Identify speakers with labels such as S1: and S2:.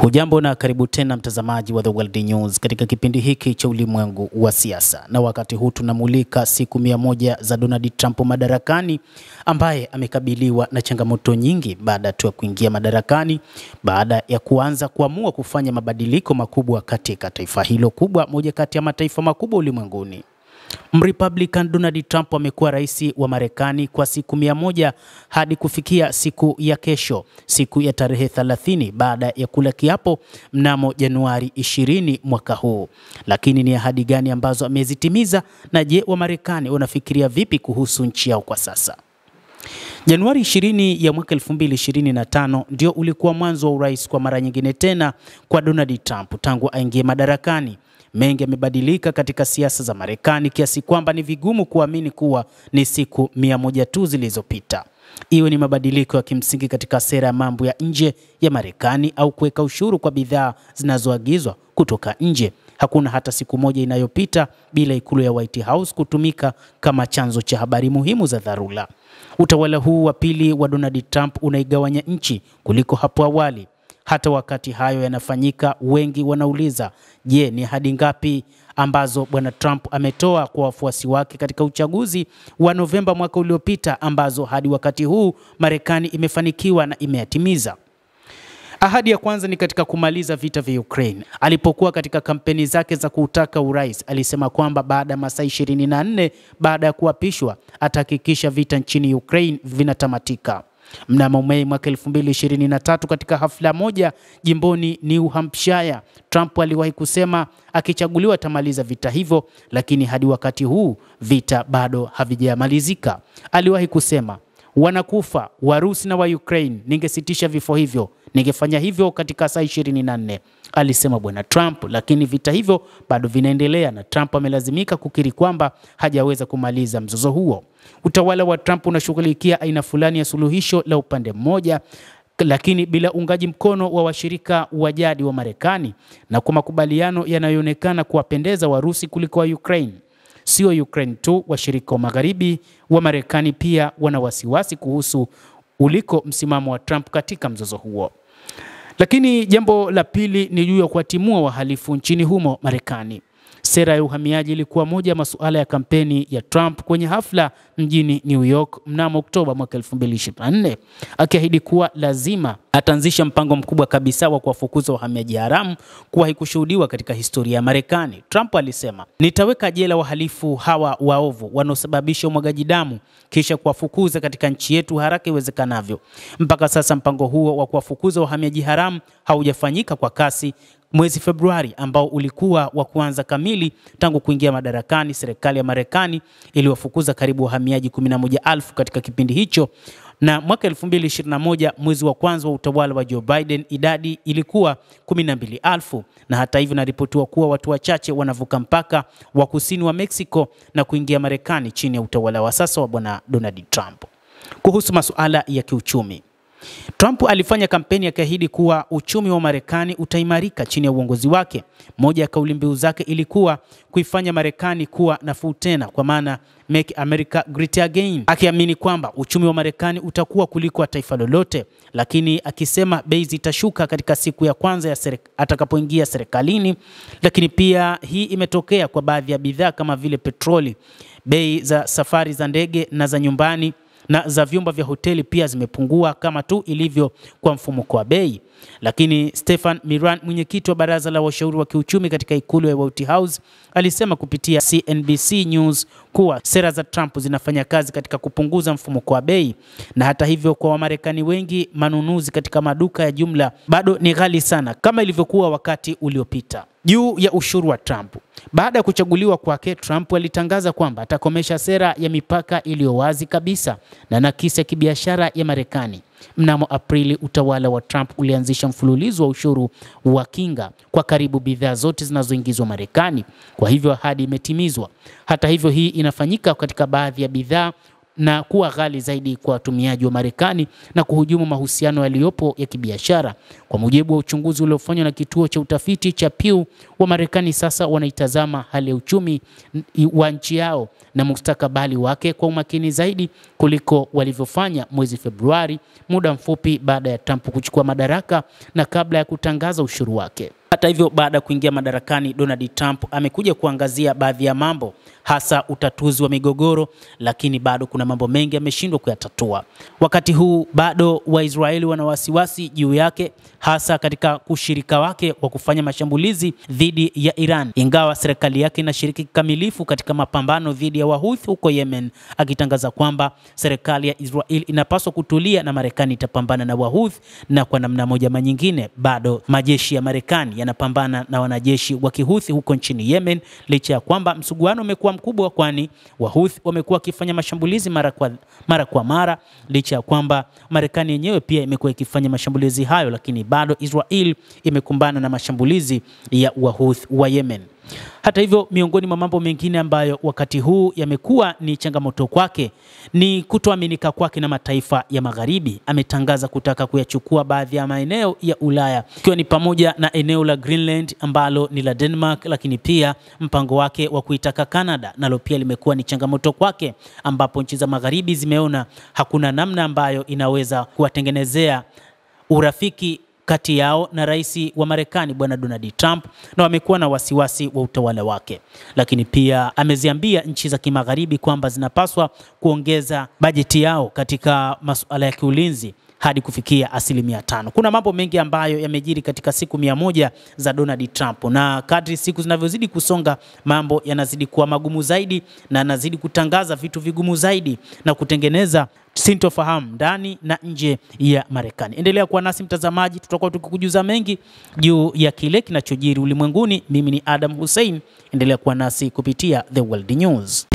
S1: Hujambo na karibu tena mtazamaji wa The World News katika kipindi hiki cha ulimwengu wa siasa. Na wakati huu tunamulika siku 100 za Donald Trump madarakani, ambaye amekabiliwa na changamoto nyingi baada tu ya kuingia madarakani, baada ya kuanza kuamua kufanya mabadiliko makubwa katika taifa hilo kubwa, moja kati ya mataifa makubwa ulimwenguni. Mrepublican Donald Trump amekuwa rais wa Marekani kwa siku 100 hadi kufikia siku ya kesho, siku ya tarehe 30 baada ya kula kiapo mnamo Januari 20 mwaka huu. Lakini ni ahadi gani ambazo amezitimiza, na je, wa Marekani wanafikiria vipi kuhusu nchi yao kwa sasa? Januari 20 ya mwaka 2025 ndio ulikuwa mwanzo wa urais kwa mara nyingine tena kwa Donald Trump tangu aingie madarakani. Mengi yamebadilika katika siasa za Marekani kiasi kwamba ni vigumu kuamini kuwa ni siku 100 tu zilizopita. Iwe ni mabadiliko ya kimsingi katika sera ya mambo ya nje ya Marekani au kuweka ushuru kwa bidhaa zinazoagizwa kutoka nje. Hakuna hata siku moja inayopita bila ikulu ya White House kutumika kama chanzo cha habari muhimu za dharura. Utawala huu wa pili wa Donald Trump unaigawanya nchi kuliko hapo awali. Hata wakati hayo yanafanyika, wengi wanauliza, je, ni ahadi ngapi ambazo bwana Trump ametoa kwa wafuasi wake katika uchaguzi wa Novemba mwaka uliopita ambazo hadi wakati huu Marekani imefanikiwa na imeyatimiza? Ahadi ya kwanza ni katika kumaliza vita vya Ukraine. Alipokuwa katika kampeni zake za kutaka urais, alisema kwamba baada ya masaa 24 baada ya kuapishwa atahakikisha vita nchini Ukraine vinatamatika. Mnamo Mei mwaka 2023 katika hafla moja jimboni New Hampshire, Trump aliwahi kusema akichaguliwa atamaliza vita hivyo, lakini hadi wakati huu vita bado havijamalizika. Aliwahi kusema, wanakufa Warusi na wa Ukraine, ningesitisha vifo hivyo, ningefanya hivyo katika saa 24, alisema bwana Trump, lakini vita hivyo bado vinaendelea na Trump amelazimika kukiri kwamba hajaweza kumaliza mzozo huo. Utawala wa Trump unashughulikia aina fulani ya suluhisho la upande mmoja, lakini bila uungaji mkono wa washirika wa jadi wa Marekani, na kwa makubaliano yanayoonekana kuwapendeza Warusi kuliko wa Ukraine. Sio Ukraine tu, washirika wa magharibi wa Marekani pia wana wasiwasi kuhusu uliko msimamo wa Trump katika mzozo huo. Lakini jambo la pili ni juu ya kuwatimua wahalifu nchini humo Marekani. Sera ya uhamiaji ilikuwa moja ya masuala ya kampeni ya Trump kwenye hafla mjini New York mnamo Oktoba mwaka 2024, akiahidi kuwa lazima ataanzisha mpango mkubwa kabisa wa kuwafukuza wahamiaji haramu kuwahi kushuhudiwa katika historia ya Marekani. Trump alisema, nitaweka jela wahalifu hawa waovu wanaosababisha umwagaji damu kisha kuwafukuza katika nchi yetu haraka iwezekanavyo. Mpaka sasa mpango huo wa kuwafukuza wahamiaji haramu haujafanyika kwa kasi. Mwezi Februari, ambao ulikuwa wa kuanza kamili tangu kuingia madarakani, serikali ya Marekani iliwafukuza karibu wahamiaji 11,000 katika kipindi hicho, na mwaka 2021 mwezi wa kwanza wa utawala wa Joe Biden idadi ilikuwa 12,000. Na hata hivyo inaripotiwa kuwa watu wachache wanavuka mpaka wa kusini wa Mexico na kuingia Marekani chini ya utawala wa sasa wa bwana Donald Trump. Kuhusu masuala ya kiuchumi, Trump alifanya kampeni akiahidi kuwa uchumi wa Marekani utaimarika chini ya uongozi wake. Moja ya kauli mbiu zake ilikuwa kuifanya Marekani kuwa nafuu tena, kwa maana Make America Great Again, akiamini kwamba uchumi wa Marekani utakuwa kuliko taifa lolote, lakini akisema bei zitashuka katika siku ya kwanza ya atakapoingia serikalini. Lakini pia hii imetokea kwa baadhi ya bidhaa kama vile petroli. Bei za safari za ndege na za nyumbani na za vyumba vya hoteli pia zimepungua kama tu ilivyo kwa mfumuko wa bei. Lakini Stephen Miran, mwenyekiti wa baraza la washauri wa kiuchumi katika ikulu ya White House, alisema kupitia CNBC News kuwa sera za Trump zinafanya kazi katika kupunguza mfumuko wa bei. Na hata hivyo, kwa Wamarekani wengi, manunuzi katika maduka ya jumla bado ni ghali sana kama ilivyokuwa wakati uliopita. Juu ya ushuru wa Trump. Baada ya kuchaguliwa kwake, Trump alitangaza kwamba atakomesha sera ya mipaka iliyo wazi kabisa na nakisi ya kibiashara ya Marekani. Mnamo Aprili, utawala wa Trump ulianzisha mfululizo wa ushuru wa kinga kwa karibu bidhaa zote zinazoingizwa Marekani. Kwa hivyo ahadi imetimizwa. Hata hivyo, hii inafanyika katika baadhi ya bidhaa na kuwa ghali zaidi kwa watumiaji wa Marekani na kuhujumu mahusiano yaliyopo ya kibiashara. Kwa mujibu wa uchunguzi uliofanywa na kituo cha utafiti cha Pew, wa Marekani sasa wanaitazama hali ya uchumi wa nchi yao na mustakabali wake kwa umakini zaidi kuliko walivyofanya mwezi Februari, muda mfupi baada ya Trump kuchukua madaraka na kabla ya kutangaza ushuru wake. Hata hivyo, baada ya kuingia madarakani, Donald Trump amekuja kuangazia baadhi ya mambo, hasa utatuzi wa migogoro, lakini bado kuna mambo mengi ameshindwa kuyatatua. Wakati huu bado Waisraeli wana wasiwasi juu yake, hasa katika ushirika wake wa kufanya mashambulizi dhidi ya Iran, ingawa serikali yake inashiriki kikamilifu katika mapambano dhidi ya Wahuthi huko Yemen, akitangaza kwamba serikali ya Israel inapaswa kutulia na Marekani itapambana na Wahuthi. Na kwa namna moja ama nyingine, bado majeshi ya Marekani yanapambana na wanajeshi wa Kihuthi huko nchini Yemen, licha ya kwamba msuguano umekuwa mkubwa, kwani Wahuthi wamekuwa wakifanya mashambulizi mara kwa mara, licha ya kwamba Marekani yenyewe pia imekuwa ikifanya mashambulizi hayo, lakini bado Israel imekumbana na mashambulizi ya Wahuthi wa Yemen. Hata hivyo, miongoni mwa mambo mengine ambayo wakati huu yamekuwa ni changamoto kwake ni kutoaminika kwake na mataifa ya Magharibi. Ametangaza kutaka kuyachukua baadhi ya maeneo ya Ulaya, ikiwa ni pamoja na eneo la Greenland ambalo ni la Denmark, lakini pia mpango wake wa kuitaka Canada nalo pia limekuwa ni changamoto kwake, ambapo nchi za Magharibi zimeona hakuna namna ambayo inaweza kuwatengenezea urafiki kati yao na rais wa Marekani Bwana Donald Trump, na wamekuwa na wasiwasi wa utawala wake. Lakini pia ameziambia nchi za kimagharibi kwamba zinapaswa kuongeza bajeti yao katika masuala ya kiulinzi hadi kufikia 5%. Kuna mambo mengi ambayo yamejiri katika siku 100 za Donald Trump, na kadri siku zinavyozidi kusonga, mambo yanazidi kuwa magumu zaidi na anazidi kutangaza vitu vigumu zaidi na kutengeneza sintofahamu ndani na nje ya Marekani. Endelea kuwa nasi mtazamaji, tutakuwa tukikujuza mengi juu ya kile kinachojiri ulimwenguni. Mimi ni Adam Hussein, endelea kuwa nasi kupitia The World News.